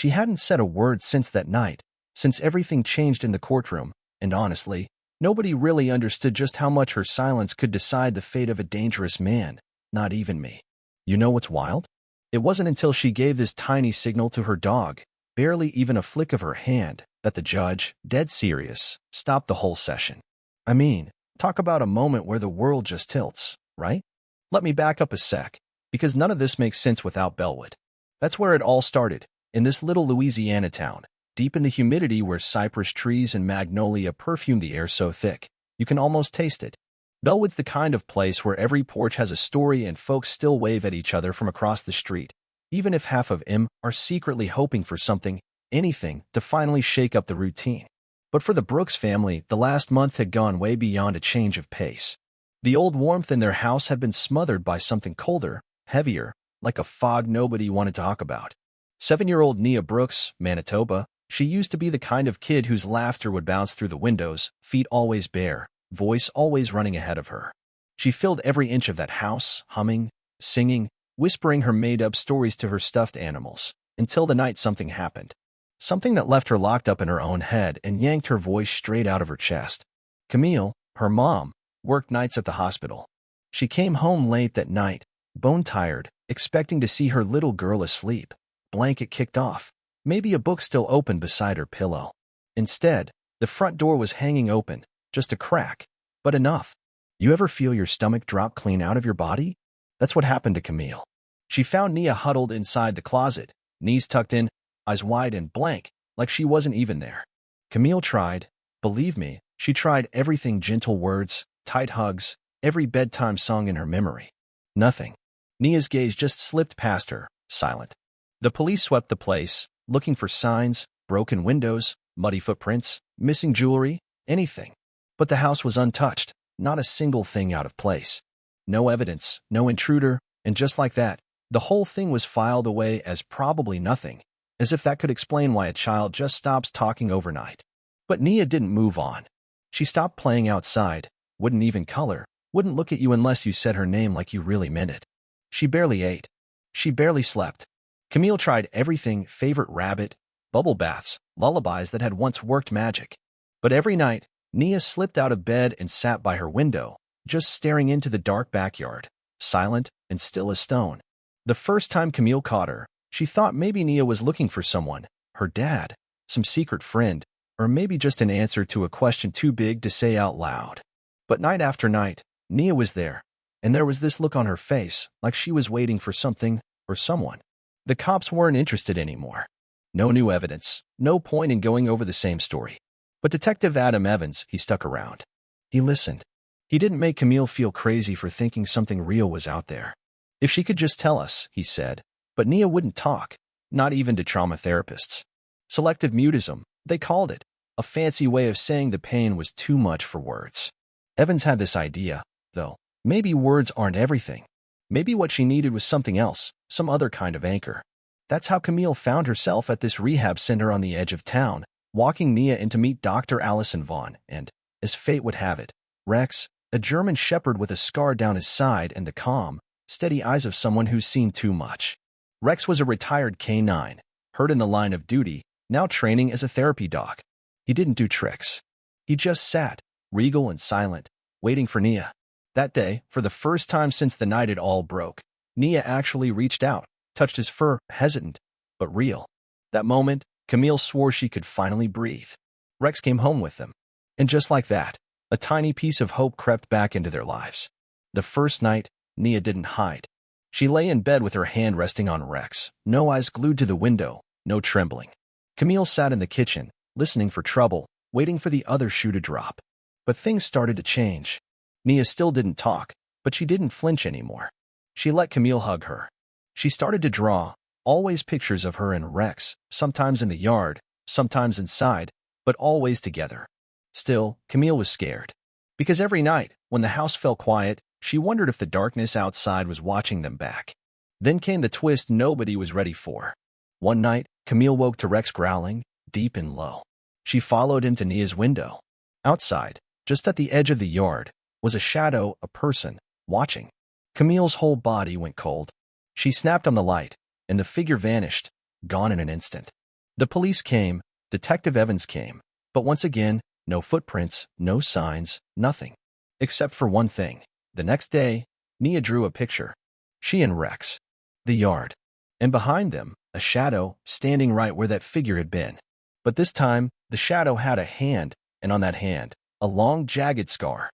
She hadn't said a word since that night, since everything changed in the courtroom, and honestly, nobody really understood just how much her silence could decide the fate of a dangerous man, not even me. You know what's wild? It wasn't until she gave this tiny signal to her dog, barely even a flick of her hand, that the judge, dead serious, stopped the whole session. I mean, talk about a moment where the world just tilts, right? Let me back up a sec, because none of this makes sense without Bellwood. That's where it all started, in this little Louisiana town, deep in the humidity where cypress trees and magnolia perfume the air so thick, you can almost taste it. Bellwood's the kind of place where every porch has a story and folks still wave at each other from across the street, even if half of them are secretly hoping for something, anything, to finally shake up the routine. But for the Brooks family, the last month had gone way beyond a change of pace. The old warmth in their house had been smothered by something colder, heavier, like a fog nobody wanted to talk about. 7-year-old Nia Brooks, Manitoba, she used to be the kind of kid whose laughter would bounce through the windows, feet always bare, voice always running ahead of her. She filled every inch of that house, humming, singing, whispering her made-up stories to her stuffed animals, until the night something happened. Something that left her locked up in her own head and yanked her voice straight out of her chest. Camille, her mom, worked nights at the hospital. She came home late that night, bone-tired, expecting to see her little girl asleep, blanket kicked off, maybe a book still open beside her pillow. Instead, the front door was hanging open, just a crack, but enough. You ever feel your stomach drop clean out of your body? That's what happened to Camille. She found Nia huddled inside the closet, knees tucked in, eyes wide and blank, like she wasn't even there. Camille tried, believe me, she tried everything: gentle words, tight hugs, every bedtime song in her memory. Nothing. Nia's gaze just slipped past her, silent. The police swept the place, looking for signs, broken windows, muddy footprints, missing jewelry, anything. But the house was untouched, not a single thing out of place. No evidence, no intruder, and just like that, the whole thing was filed away as probably nothing, as if that could explain why a child just stops talking overnight. But Nia didn't move on. She stopped playing outside, wouldn't even color, wouldn't look at you unless you said her name like you really meant it. She barely ate. She barely slept. Camille tried everything: favorite rabbit, bubble baths, lullabies that had once worked magic. But every night, Nia slipped out of bed and sat by her window, just staring into the dark backyard, silent and still as stone. The first time Camille caught her, she thought maybe Nia was looking for someone, her dad, some secret friend, or maybe just an answer to a question too big to say out loud. But night after night, Nia was there, and there was this look on her face, like she was waiting for something or someone. The cops weren't interested anymore. No new evidence, no point in going over the same story. But Detective Adam Evans, he stuck around. He listened. He didn't make Camille feel crazy for thinking something real was out there. If she could just tell us, he said. But Nia wouldn't talk, not even to trauma therapists. Selective mutism, they called it, a fancy way of saying the pain was too much for words. Evans had this idea, though. Maybe words aren't everything. Maybe what she needed was something else, some other kind of anchor. That's how Camille found herself at this rehab center on the edge of town, walking Nia in to meet Dr. Allison Vaughn and, as fate would have it, Rex, a German shepherd with a scar down his side and the calm, steady eyes of someone who's seen too much. Rex was a retired canine, hurt in the line of duty, now training as a therapy dog. He didn't do tricks. He just sat, regal and silent, waiting for Nia. That day, for the first time since the night it all broke, Nia actually reached out, touched his fur, hesitant, but real. That moment, Camille swore she could finally breathe. Rex came home with them. And just like that, a tiny piece of hope crept back into their lives. The first night, Nia didn't hide. She lay in bed with her hand resting on Rex, no eyes glued to the window, no trembling. Camille sat in the kitchen, listening for trouble, waiting for the other shoe to drop. But things started to change. Nia still didn't talk, but she didn't flinch anymore. She let Camille hug her. She started to draw, always pictures of her and Rex, sometimes in the yard, sometimes inside, but always together. Still, Camille was scared. Because every night, when the house fell quiet, she wondered if the darkness outside was watching them back. Then came the twist nobody was ready for. One night, Camille woke to Rex growling, deep and low. She followed him to Nia's window. Outside, just at the edge of the yard, was a shadow, a person, watching. Camille's whole body went cold. She snapped on the light, and the figure vanished, gone in an instant. The police came, Detective Evans came, but once again, no footprints, no signs, nothing. Except for one thing. The next day, Nia drew a picture. She and Rex. The yard. And behind them, a shadow, standing right where that figure had been. But this time, the shadow had a hand, and on that hand, a long, jagged scar.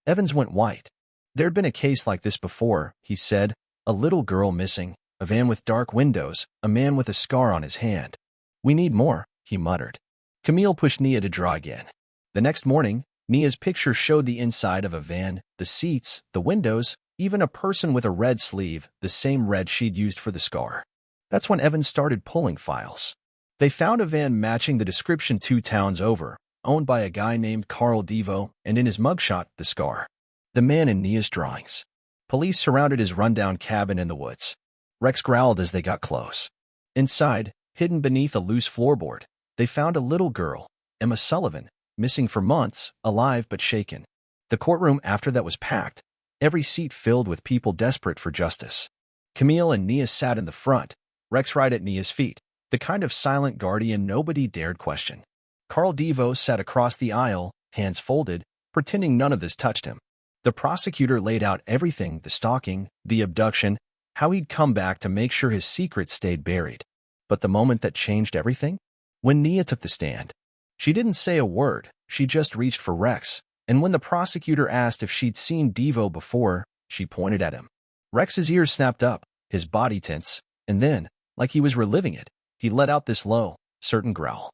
Evans went white. There'd been a case like this before, he said. A little girl missing, a van with dark windows, a man with a scar on his hand. We need more, he muttered. Camille pushed Nia to draw again. The next morning, Nia's picture showed the inside of a van, the seats, the windows, even a person with a red sleeve, the same red she'd used for the scar. That's when Evans started pulling files. They found a van matching the description 2 towns over, owned by a guy named Carl Devo, and in his mugshot, the scar. The man in Nia's drawings. Police surrounded his rundown cabin in the woods. Rex growled as they got close. Inside, hidden beneath a loose floorboard, they found a little girl, Emma Sullivan, missing for months, alive but shaken. The courtroom after that was packed, every seat filled with people desperate for justice. Camille and Nia sat in the front, Rex right at Nia's feet, the kind of silent guardian nobody dared question. Carl Devo sat across the aisle, hands folded, pretending none of this touched him. The prosecutor laid out everything, the stalking, the abduction, how he'd come back to make sure his secret stayed buried. But the moment that changed everything? When Nia took the stand. She didn't say a word, she just reached for Rex, and when the prosecutor asked if she'd seen Devo before, she pointed at him. Rex's ears snapped up, his body tense, and then, like he was reliving it, he let out this low, certain growl.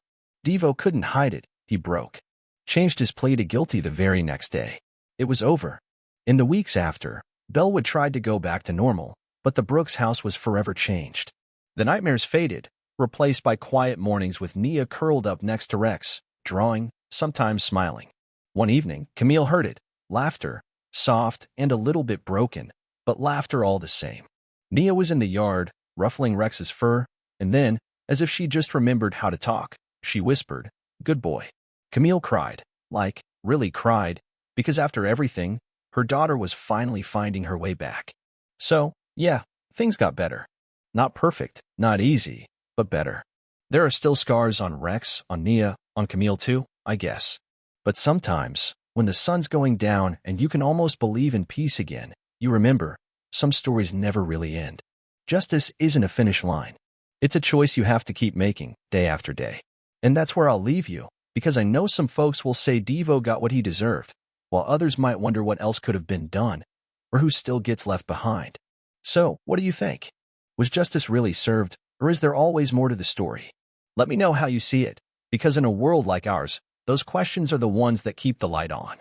Devo couldn't hide it, he broke. Changed his plea to guilty the very next day. It was over. In the weeks after, Bellwood tried to go back to normal, but the Brooks house was forever changed. The nightmares faded, replaced by quiet mornings with Nia curled up next to Rex, drawing, sometimes smiling. One evening, Camille heard it, laughter, soft and a little bit broken, but laughter all the same. Nia was in the yard, ruffling Rex's fur, and then, as if she just remembered how to talk, she whispered, "Good boy." Camille cried, really cried, because after everything, her daughter was finally finding her way back. So, yeah, things got better. Not perfect, not easy, but better. There are still scars on Rex, on Nia, on Camille too, I guess. But sometimes, when the sun's going down and you can almost believe in peace again, you remember, some stories never really end. Justice isn't a finish line. It's a choice you have to keep making, day after day. And that's where I'll leave you, because I know some folks will say Devo got what he deserved, while others might wonder what else could have been done, or who still gets left behind. So, what do you think? Was justice really served, or is there always more to the story? Let me know how you see it, because in a world like ours, those questions are the ones that keep the light on.